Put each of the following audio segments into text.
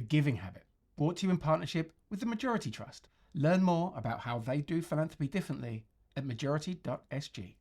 Giving Habit, brought to you in partnership with the Majority Trust. Learn more about how they do philanthropy differently at majority.sg.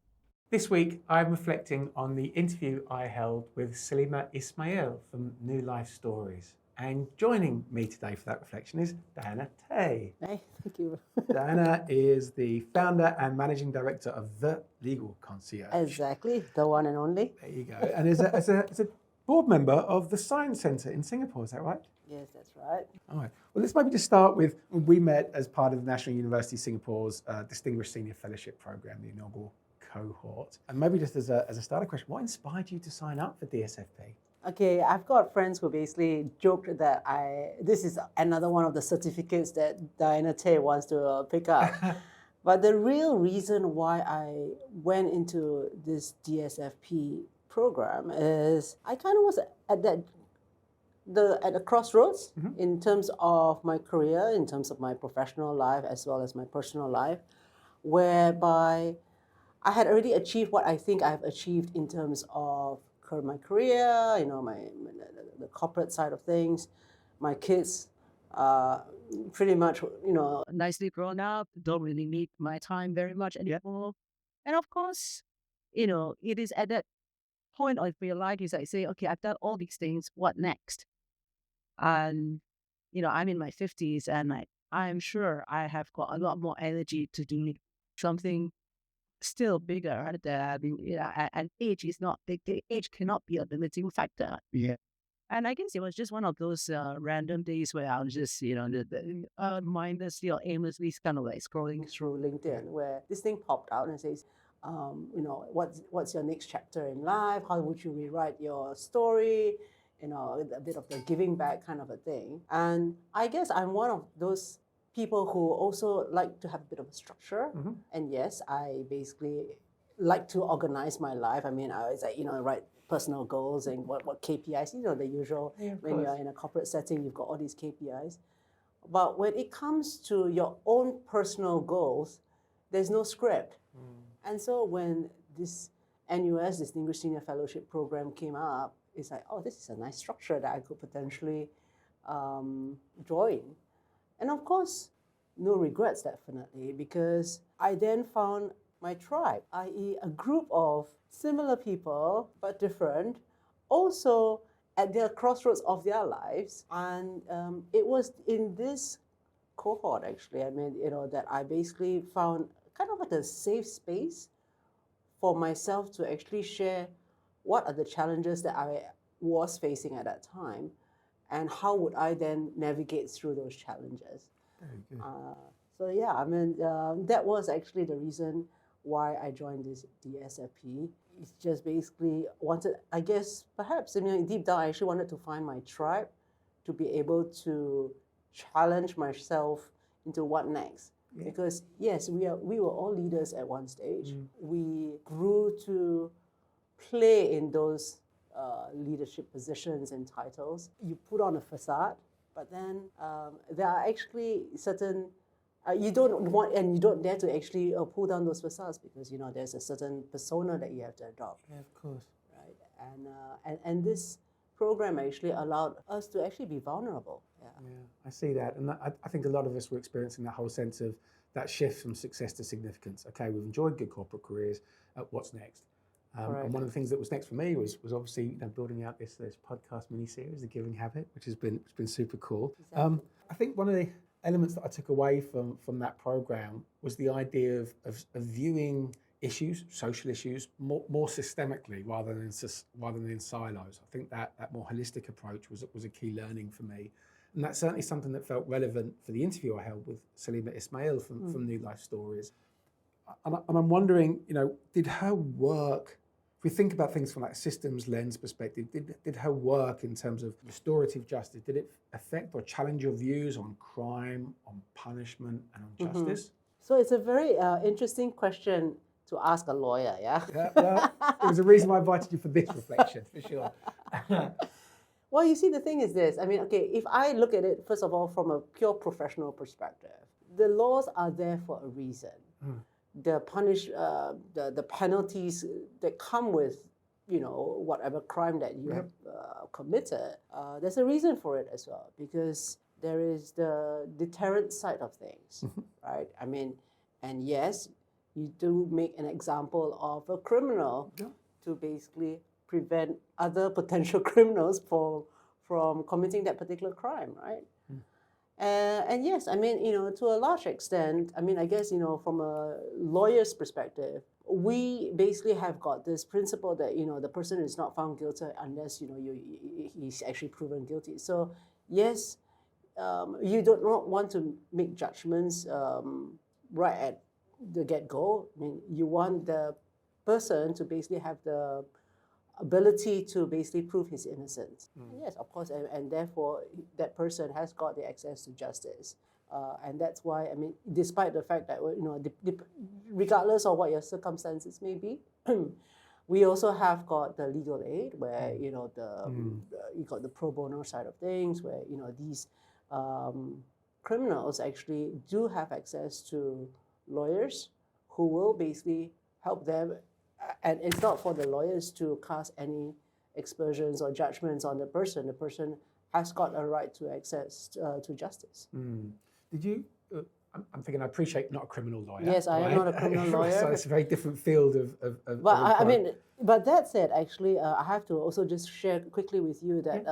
This week, I'm reflecting on the interview I held with Saleemah Ismail from New Life Stories. And joining me today for that reflection is Diana Tay. Hey, thank you. Diana is the founder and managing director of The Legal Concierge. Exactly, the one and only. There you go. And is a board member of the Science Centre in Singapore, is that right? Yes, that's right. All right. Well, let's maybe just start with when we met as part of the National University Singapore's Distinguished Senior Fellowship Programme, the inaugural cohort. And maybe just as a starter question, what inspired you to sign up for DSFP? Okay, I've got friends who basically joked that this is another one of the certificates that Diana Tay wants to pick up. But the real reason why I went into this DSFP program is I kind of was at the crossroads in terms of my career, in terms of my professional life, as well as my personal life, whereby I had already achieved what I think I've achieved in terms of my career, the corporate side of things. My kids pretty much, nicely grown up, don't really need my time very much anymore. And of course, it is at that point of your life, I say, okay, I've done all these things, what next? And, I'm in my 50s and I'm sure I have got a lot more energy to do something still bigger than, and age is not, the age cannot be a limiting factor. Yeah. And I guess it was just one of those random days where I was just, mindlessly or aimlessly kind of like scrolling through LinkedIn, where this thing popped out and says, what's your next chapter in life? How would you rewrite your story? A bit of the giving back kind of a thing. And I guess I'm one of those people who also like to have a bit of a structure. And yes, I basically like to organize my life. I mean, I always write personal goals and what KPIs, the usual. When you're in a corporate setting, you've got all these KPIs. But when it comes to your own personal goals, there's no script. And so when this NUS, Distinguished Senior Fellowship Program, came up, it's like, oh, this is a nice structure that I could potentially join. And of course, no regrets, definitely, because I then found my tribe, i.e. a group of similar people, but different, also at their crossroads of their lives. And it was in this cohort, actually, that I basically found kind of like a safe space for myself to actually share what are the challenges that I was facing at that time, and how would I then navigate through those challenges. Very good. So yeah, that was actually the reason why I joined this DSFP. It's just basically deep down, I actually wanted to find my tribe, to be able to challenge myself into what next. Yeah. Because yes, we were all leaders at one stage. We grew to play in those leadership positions and titles. You put on a facade, but then there are actually certain you don't want, and you don't dare to actually pull down those facades, because there's a certain persona that you have to adopt. Yeah, of course. Right, and this program actually allowed us to actually be vulnerable. Yeah, I see that, and I think a lot of us were experiencing that whole sense of that shift from success to significance. Okay, we've enjoyed good corporate careers. What's next? And one of the things that was next for me was obviously building out this podcast mini-series, The Giving Habit, which has been super cool. Exactly. I think one of the elements that I took away from that program was the idea of viewing issues, social issues, more systemically rather than in silos. I think that more holistic approach was a key learning for me. And that's certainly something that felt relevant for the interview I held with Saleemah Ismail from New Life Stories. And I'm wondering, did her work, if we think about things from that systems lens perspective, did her work in terms of restorative justice, did it affect or challenge your views on crime, on punishment, and on justice? So it's a very interesting question to ask a lawyer, yeah? Yeah, well, there was a reason why I invited you for this reflection, for sure. Well, you see, the thing is this. If I look at it, first of all, from a pure professional perspective, the laws are there for a reason. The penalties that come with whatever crime that you have committed, there's a reason for it as well, because there is the deterrent side of things, right? I mean, and yes, you do make an example of a criminal to basically prevent other potential criminals from committing that particular crime, right? And yes, I mean, to a large extent, I mean, I guess, from a lawyer's perspective, we basically have got this principle that, the person is not found guilty unless, he's actually proven guilty. So, yes, you do not want to make judgments right at the get-go. I mean, you want the person to basically have the ability to basically prove his innocence. Yes, of course, and therefore that person has got the access to justice. And that's why, I mean, despite the fact that, regardless of what your circumstances may be, we also have got the legal aid where, you got the pro bono side of things where, these criminals actually do have access to lawyers who will basically help them. And it's not for the lawyers to cast any aspersions or judgments on the person. The person has got a right to access to justice. Did you? I'm thinking. I appreciate not a criminal lawyer. Yes, I am not a criminal lawyer. So it's a very different field of But I mean, but that said, actually, I have to also just share quickly with you that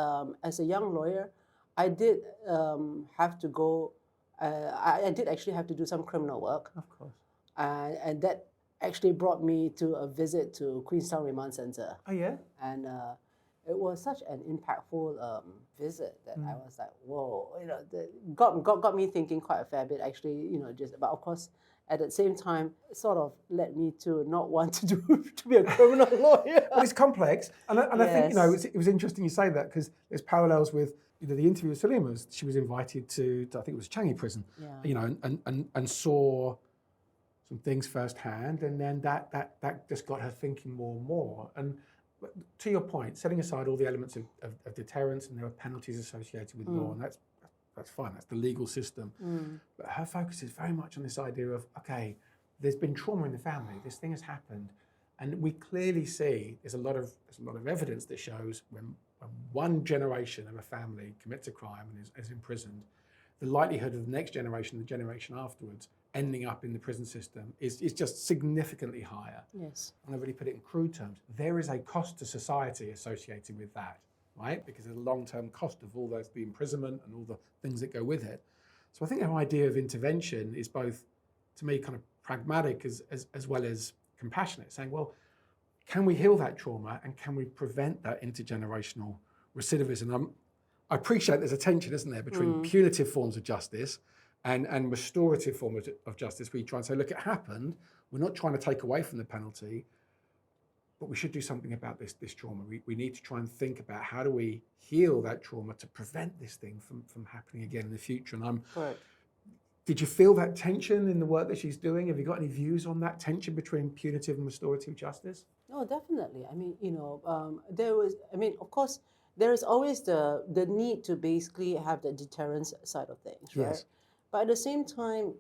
as a young lawyer, I did have to go. I did actually have to do some criminal work. Of course. And that actually brought me to a visit to Queenstown Remand Centre. Oh yeah. And it was such an impactful visit that I was like, whoa, got me thinking quite a fair bit actually, but of course at the same time it sort of led me to not want to be a criminal lawyer. Well, it's complex, and I think it was interesting you say that because there's parallels with the interview with Saleemah. She was invited to I think it was Changi Prison, and saw some things firsthand, and then that just got her thinking more and more. And to your point, setting aside all the elements of deterrence, and there are penalties associated with law, and that's fine, that's the legal system. But her focus is very much on this idea of, okay, there's been trauma in the family, this thing has happened, and we clearly see there's a lot of evidence that shows when one generation of a family commits a crime and is imprisoned, the likelihood of the next generation, the generation afterwards, ending up in the prison system is just significantly higher. Yes. And I've really put it in crude terms. There is a cost to society associated with that, right? Because there's a long-term cost of all the imprisonment and all the things that go with it. So I think our idea of intervention is both, to me, kind of pragmatic as well as compassionate, saying, well, can we heal that trauma and can we prevent that intergenerational recidivism? I appreciate there's a tension, isn't there, between punitive forms of justice and restorative forms of justice, where you try and say, look, it happened. We're not trying to take away from the penalty, but we should do something about this trauma. We need to try and think about how do we heal that trauma to prevent this thing from happening again in the future. And did you feel that tension in the work that she's doing? Have you got any views on that tension between punitive and restorative justice? No, definitely. I mean, of course, there is always the need to basically have the deterrence side of things, right? Yes. But at the same time,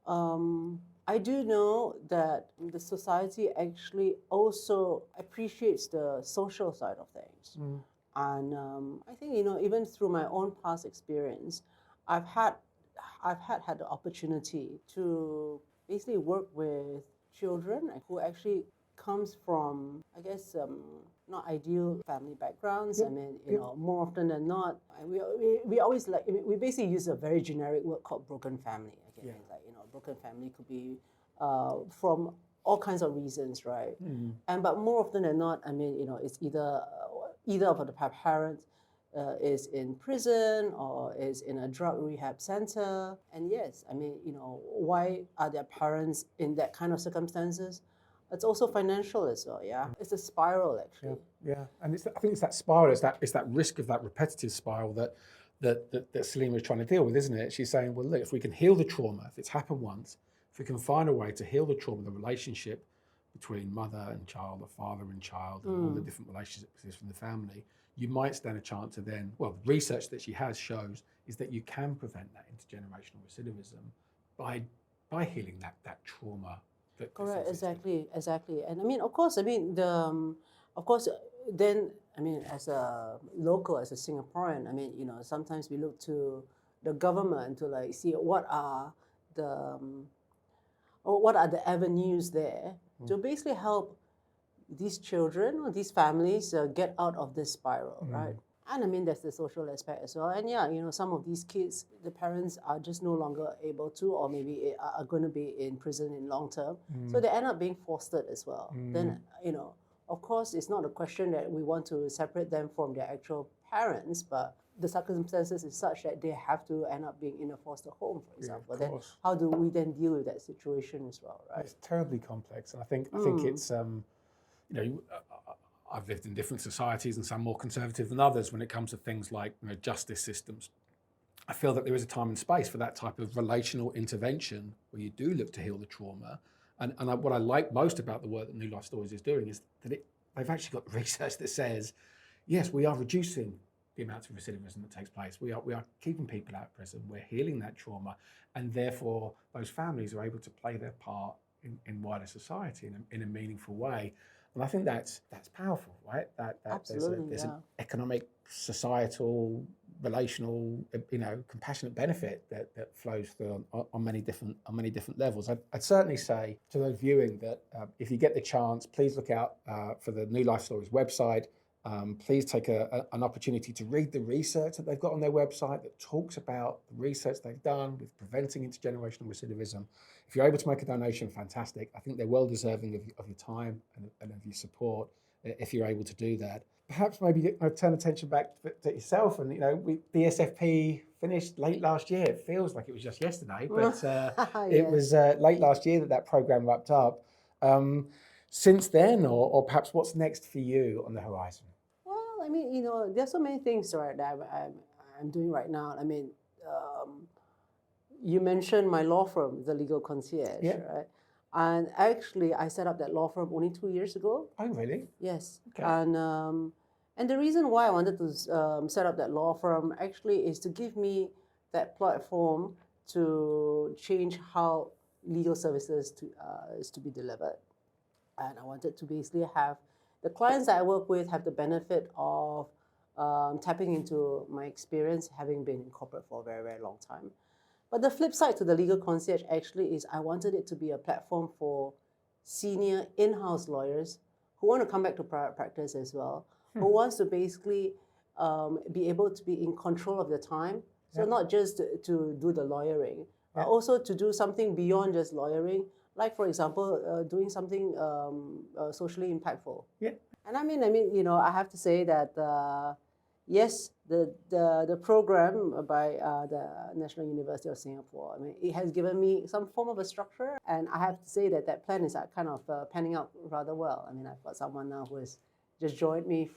I do know that the society actually also appreciates the social side of things. And I think, even through my own past experience, I've had the opportunity to basically work with children who actually comes from, I guess, not ideal family backgrounds. I mean, more often than not, we always we basically use a very generic word called broken family. Again, broken family could be from all kinds of reasons, right? But more often than not, I mean, it's either of the parents is in prison or is in a drug rehab center. And yes, I mean, why are their parents in that kind of circumstances? It's also financial as well, yeah. It's a spiral, actually. Yeah. And I think it's that spiral, it's that risk of that repetitive spiral that Saleemah is trying to deal with, isn't it? She's saying, well, look, if we can heal the trauma, if it's happened once, if we can find a way to heal the trauma, the relationship between mother and child, or father and child, and all the different relationships that exist in the family, you might stand a chance to then, well, the research that she has shows is that you can prevent that intergenerational recidivism by healing that trauma. Correct, exactly. And I mean, of course, I mean, of course, then, I mean, as a local, as a Singaporean, I mean, you know, sometimes we look to the government to like see the what are the avenues there to basically help these children or these families get out of this spiral, right? And I mean, there's the social aspect as well. And yeah, you know, some of these kids, the parents are just no longer able to, or maybe are going to be in prison in long term. So they end up being fostered as well. Then, you know, of course, it's not a question that we want to separate them from their actual parents, but the circumstances is such that they have to end up being in a foster home, for example. Then how do we then deal with that situation as well, right? It's terribly complex. And I think it's, you know, I've lived in different societies and some more conservative than others when it comes to things like, you know, justice systems. I feel that there is a time and space for that type of relational intervention where you do look to heal the trauma. And what I like most about the work that New Life Stories is doing is that they've actually got research that says, yes, we are reducing the amount of recidivism that takes place. We are keeping people out of prison. We're healing that trauma. And therefore, those families are able to play their part in wider society in a meaningful way. And I think that's powerful, right? That there's an economic, societal, relational, you know, compassionate benefit that flows through on many different levels. I'd certainly say to those viewing that if you get the chance, please look out for the New Life Stories website. Please take an opportunity to read the research that they've got on their website that talks about the research they've done with preventing intergenerational recidivism. If you're able to make a donation, fantastic. I think they're well deserving of your time and of your support if you're able to do that. Perhaps maybe turn attention back to yourself. And, you know, BSFP finished late last year. It feels like it was just yesterday, but it was late last year that program wrapped up. Since then, or perhaps what's next for you on the horizon? Well, I mean, you know, there's so many things, right, that I'm doing right now. I mean, you mentioned my law firm, the Legal Concierge, right? And actually, I set up that law firm only 2 years ago. Oh, really? Yes. Okay. And the reason why I wanted to set up that law firm actually is to give me that platform to change how legal services is to be delivered. And I wanted to basically have the clients that I work with have the benefit of tapping into my experience, having been in corporate for a very, very long time. But the flip side to the Legal Concierge actually is I wanted it to be a platform for senior in-house lawyers who want to come back to private practice as well, who wants to basically be able to be in control of their time. So not just to do the lawyering, but also to do something beyond just lawyering. Like, for example, doing something socially impactful. Yeah. And I mean, you know, I have to say that, yes, the program by the National University of Singapore, I mean, it has given me some form of a structure. And I have to say that plan is kind of panning out rather well. I mean, I've got someone now who has just joined me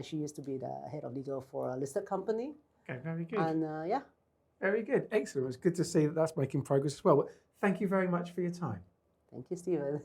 she used to be the head of legal for a listed company. Okay, very good. And Very good. Excellent. It's good to see that's making progress as well. Thank you very much for your time. Thank you, Stephen.